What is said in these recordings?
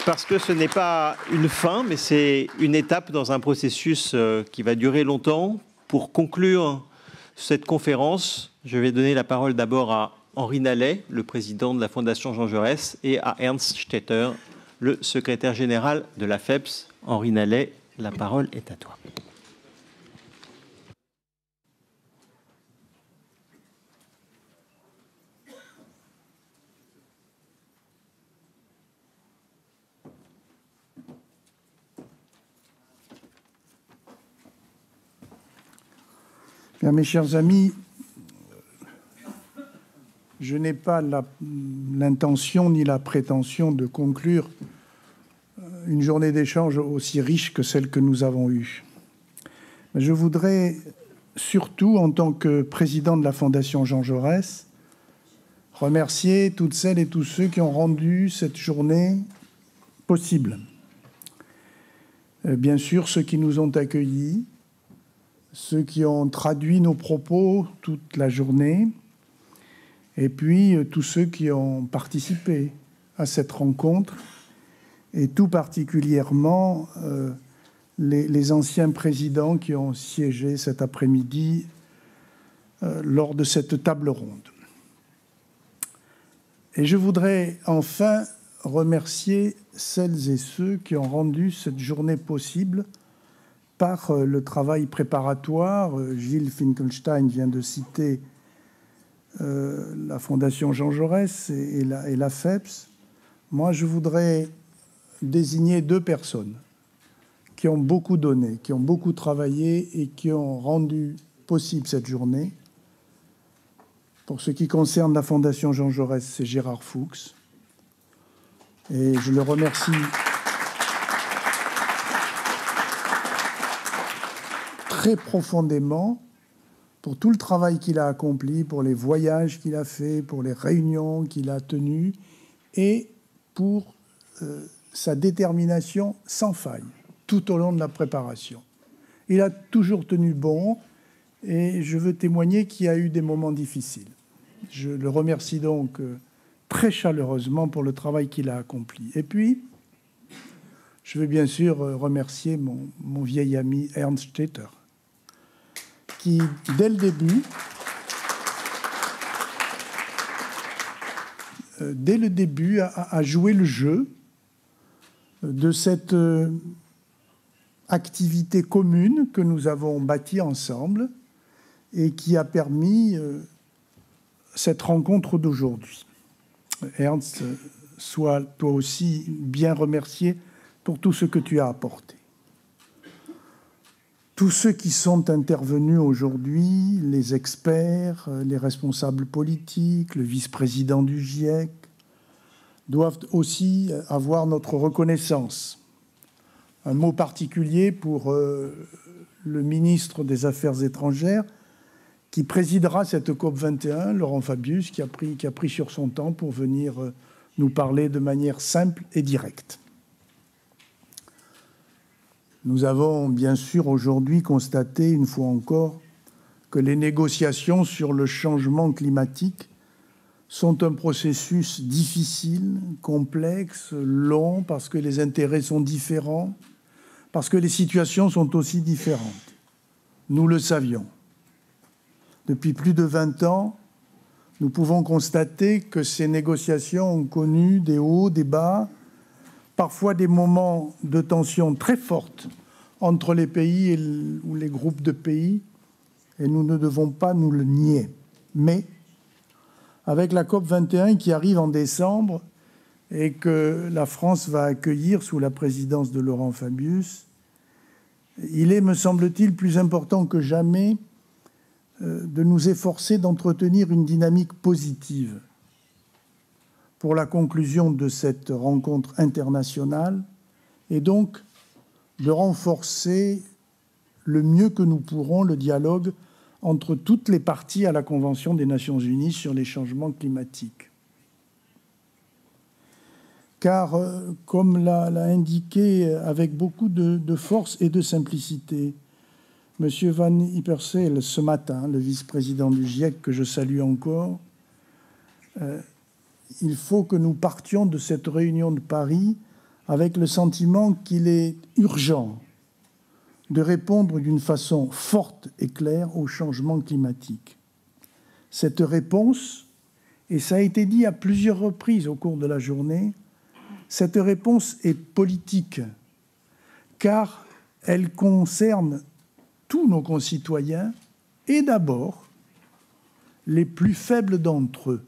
Parce que ce n'est pas une fin, mais c'est une étape dans un processus qui va durer longtemps. Pour conclure cette conférence, je vais donner la parole d'abord à Henri Nallet, le président de la Fondation Jean Jaurès, et à Ernst Stetter, le secrétaire général de la FEPS. Henri Nallet, la parole est à toi. Bien, mes chers amis, je n'ai pas l'intention ni la prétention de conclure une journée d'échange aussi riche que celle que nous avons eue. Je voudrais surtout, en tant que président de la Fondation Jean Jaurès, remercier toutes celles et tous ceux qui ont rendu cette journée possible. Bien sûr, ceux qui nous ont accueillis, ceux qui ont traduit nos propos toute la journée, et puis tous ceux qui ont participé à cette rencontre, et tout particulièrement les anciens présidents qui ont siégé cet après-midi lors de cette table ronde. Et je voudrais enfin remercier celles et ceux qui ont rendu cette journée possible par le travail préparatoire. Gilles Finkelstein vient de citer la Fondation Jean Jaurès et la FEPS. Moi, je voudrais désigner deux personnes qui ont beaucoup donné, qui ont beaucoup travaillé et qui ont rendu possible cette journée. Pour ce qui concerne la Fondation Jean Jaurès, c'est Gérard Fuchs. Et je le remercie très profondément pour tout le travail qu'il a accompli, pour les voyages qu'il a fait, pour les réunions qu'il a tenues et pour sa détermination sans faille tout au long de la préparation. Il a toujours tenu bon et je veux témoigner qu'il y a eu des moments difficiles. Je le remercie donc très chaleureusement pour le travail qu'il a accompli. Et puis, je veux bien sûr remercier mon vieil ami Ernst Stetter, qui, dès le début, a joué le jeu de cette activité commune que nous avons bâtie ensemble et qui a permis cette rencontre d'aujourd'hui. Ernst, sois toi aussi bien remercié pour tout ce que tu as apporté. Tous ceux qui sont intervenus aujourd'hui, les experts, les responsables politiques, le vice-président du GIEC, doivent aussi avoir notre reconnaissance. Un mot particulier pour le ministre des Affaires étrangères qui présidera cette COP21, Laurent Fabius, qui a pris sur son temps pour venir nous parler de manière simple et directe. Nous avons bien sûr aujourd'hui constaté, une fois encore, que les négociations sur le changement climatique sont un processus difficile, complexe, long, parce que les intérêts sont différents, parce que les situations sont aussi différentes. Nous le savions. Depuis plus de 20 ans, nous pouvons constater que ces négociations ont connu des hauts, des bas, parfois des moments de tension très forte entre les pays ou les groupes de pays, et nous ne devons pas nous le nier. Mais avec la COP21 qui arrive en décembre et que la France va accueillir sous la présidence de Laurent Fabius, il est, me semble-t-il, plus important que jamais de nous efforcer d'entretenir une dynamique positive pour la conclusion de cette rencontre internationale et donc de renforcer le mieux que nous pourrons le dialogue entre toutes les parties à la Convention des Nations Unies sur les changements climatiques. Car, comme l'a indiqué avec beaucoup de force et de simplicité M. Van Ippersele ce matin, le vice-président du GIEC, que je salue encore, il faut que nous partions de cette réunion de Paris avec le sentiment qu'il est urgent de répondre d'une façon forte et claire au changement climatique. Cette réponse, et ça a été dit à plusieurs reprises au cours de la journée, cette réponse est politique, car elle concerne tous nos concitoyens et d'abord les plus faibles d'entre eux.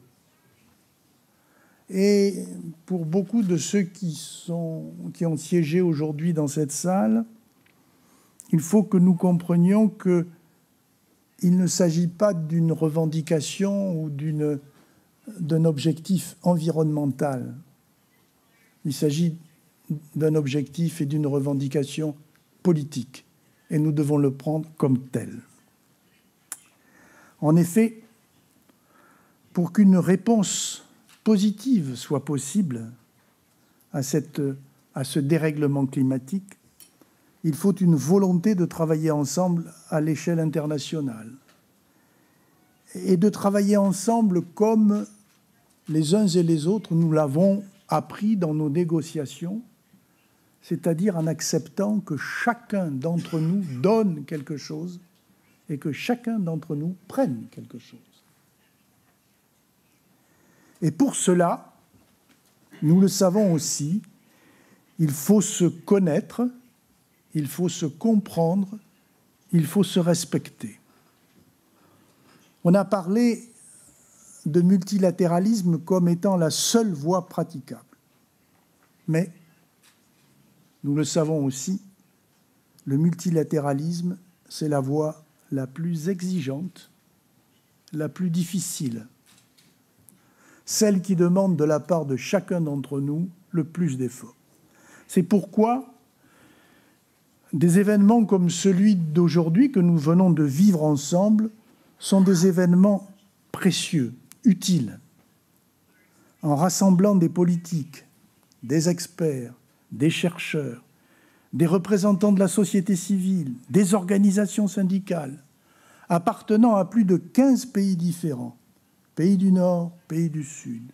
Et pour beaucoup de ceux qui ont siégé aujourd'hui dans cette salle, il faut que nous comprenions qu'il ne s'agit pas d'une revendication ou d'un objectif environnemental. Il s'agit d'un objectif et d'une revendication politique, et nous devons le prendre comme tel. En effet, pour qu'une réponse positive soit possible à ce dérèglement climatique, il faut une volonté de travailler ensemble à l'échelle internationale et de travailler ensemble comme les uns et les autres nous l'avons appris dans nos négociations, c'est-à-dire en acceptant que chacun d'entre nous donne quelque chose et que chacun d'entre nous prenne quelque chose. Et pour cela, nous le savons aussi, il faut se connaître, il faut se comprendre, il faut se respecter. On a parlé de multilatéralisme comme étant la seule voie praticable. Mais, nous le savons aussi, le multilatéralisme, c'est la voie la plus exigeante, la plus difficile, celle qui demande de la part de chacun d'entre nous le plus d'efforts. C'est pourquoi des événements comme celui d'aujourd'hui que nous venons de vivre ensemble sont des événements précieux, utiles. En rassemblant des politiques, des experts, des chercheurs, des représentants de la société civile, des organisations syndicales, appartenant à plus de 15 pays différents, pays du Nord, pays du Sud,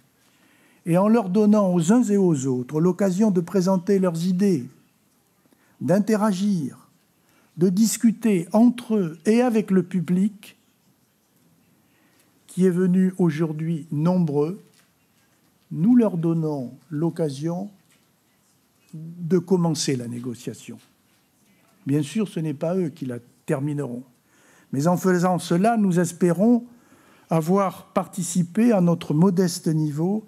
et en leur donnant aux uns et aux autres l'occasion de présenter leurs idées, d'interagir, de discuter entre eux et avec le public, qui est venu aujourd'hui nombreux, nous leur donnons l'occasion de commencer la négociation. Bien sûr, ce n'est pas eux qui la termineront. Mais en faisant cela, nous espérons avoir participé à notre modeste niveau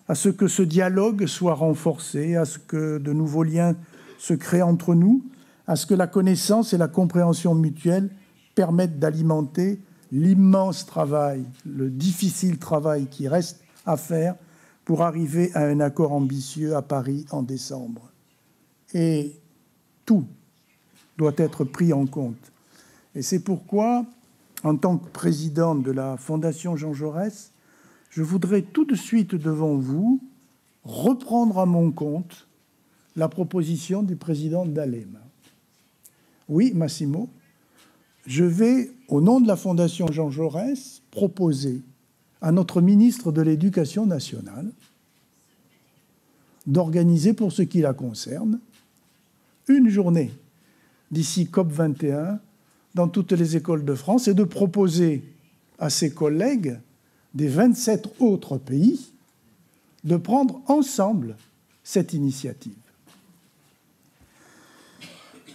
à ce que ce dialogue soit renforcé, à ce que de nouveaux liens se créent entre nous, à ce que la connaissance et la compréhension mutuelle permettent d'alimenter l'immense travail, le difficile travail qui reste à faire pour arriver à un accord ambitieux à Paris en décembre. Et tout doit être pris en compte. Et c'est pourquoi, en tant que président de la Fondation Jean Jaurès, je voudrais tout de suite devant vous reprendre à mon compte la proposition du président d'Alema. Oui, Massimo, je vais, au nom de la Fondation Jean Jaurès, proposer à notre ministre de l'Éducation nationale d'organiser, pour ce qui la concerne, une journée d'ici COP21 dans toutes les écoles de France et de proposer à ses collègues des 27 autres pays de prendre ensemble cette initiative.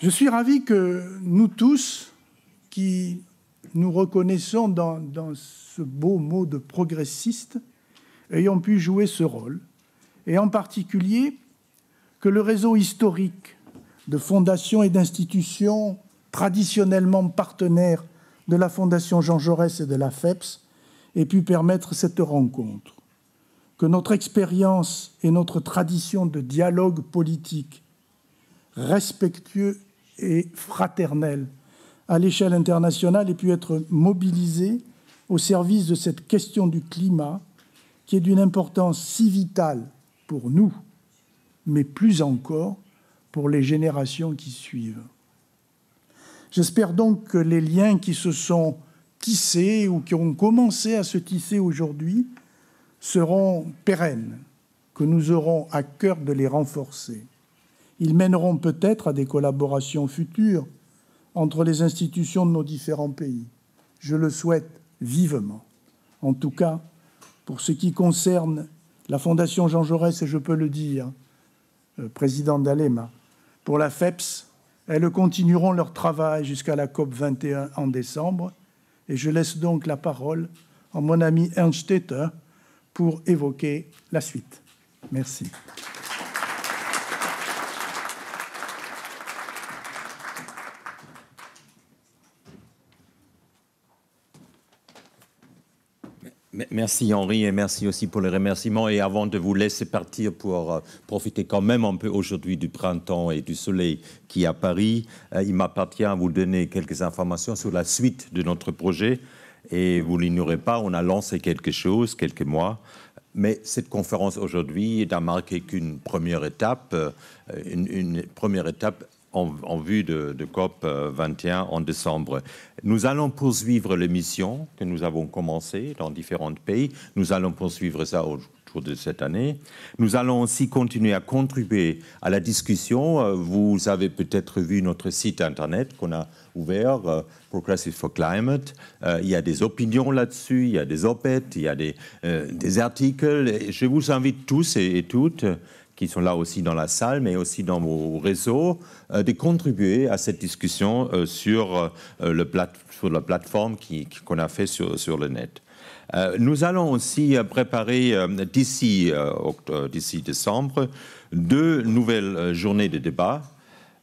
Je suis ravi que nous tous, qui nous reconnaissons dans ce beau mot de progressiste, ayons pu jouer ce rôle, et en particulier que le réseau historique de fondations et d'institutions traditionnellement partenaires de la Fondation Jean Jaurès et de la FEPS ait pu permettre cette rencontre, que notre expérience et notre tradition de dialogue politique respectueux et fraternel à l'échelle internationale ait pu être mobilisée au service de cette question du climat qui est d'une importance si vitale pour nous, mais plus encore pour les générations qui suivent. J'espère donc que les liens qui se sont tissés ou qui ont commencé à se tisser aujourd'hui seront pérennes, que nous aurons à cœur de les renforcer. Ils mèneront peut-être à des collaborations futures entre les institutions de nos différents pays. Je le souhaite vivement. En tout cas, pour ce qui concerne la Fondation Jean Jaurès, et je peux le dire, président d'ALEMA, pour la FEPS, elles continueront leur travail jusqu'à la COP 21 en décembre. Et je laisse donc la parole à mon ami Ernst Stetter pour évoquer la suite. Merci. Merci Henri et merci aussi pour les remerciements. Et avant de vous laisser partir pour profiter quand même un peu aujourd'hui du printemps et du soleil qui est à Paris, il m'appartient à vous donner quelques informations sur la suite de notre projet. Et vous l'ignorez pas, on a lancé quelque chose, quelques mois. Mais cette conférence aujourd'hui n'a marqué qu'une première étape, une première étape en vue de COP 21 en décembre. Nous allons poursuivre les missions que nous avons commencées dans différents pays. Nous allons poursuivre ça au cours de cette année. Nous allons aussi continuer à contribuer à la discussion. Vous avez peut-être vu notre site Internet qu'on a ouvert, Progressive for Climate. Il y a des opinions là-dessus, il y a des op-ed, il y a des articles. Et je vous invite tous et toutes qui sont là aussi dans la salle, mais aussi dans vos réseaux, de contribuer à cette discussion sur la plateforme qu'on a fait sur le net. Nous allons aussi préparer d'ici décembre 2 nouvelles journées de débat.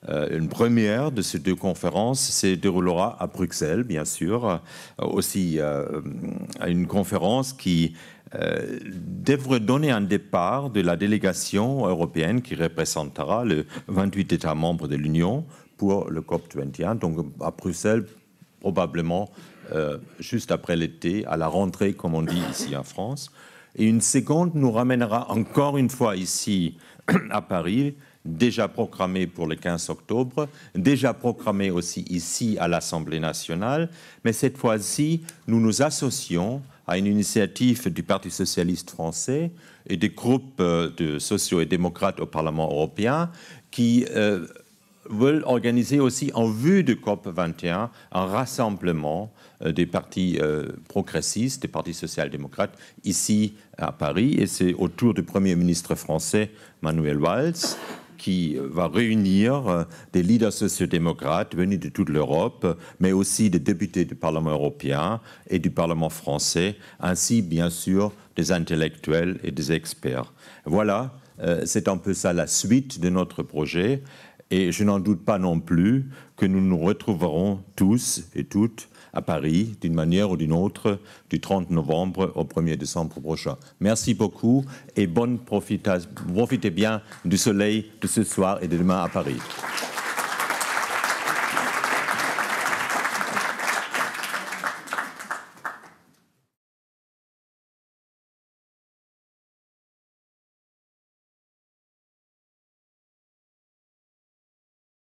Une première de ces 2 conférences se déroulera à Bruxelles, bien sûr. Aussi une conférence qui devrait donner un départ de la délégation européenne qui représentera les 28 États membres de l'Union pour le COP 21. Donc à Bruxelles, probablement juste après l'été, à la rentrée, comme on dit ici en France. Et une seconde nous ramènera encore une fois ici à Paris, déjà programmée pour le 15 octobre, déjà programmée aussi ici à l'Assemblée nationale. Mais cette fois-ci, nous nous associons à une initiative du Parti socialiste français et des groupes de sociaux et démocrates au Parlement européen qui veulent organiser aussi en vue de COP 21 un rassemblement des partis progressistes, des partis social-démocrates ici à Paris. Et c'est autour du Premier ministre français Manuel Valls qui va réunir des leaders sociodémocrates venus de toute l'Europe, mais aussi des députés du Parlement européen et du Parlement français, ainsi bien sûr des intellectuels et des experts. Voilà, c'est un peu ça la suite de notre projet. Et je n'en doute pas non plus que nous nous retrouverons tous et toutes à Paris, d'une manière ou d'une autre, du 30 novembre au 1er décembre prochain. Merci beaucoup et profitez bien du soleil de ce soir et de demain à Paris.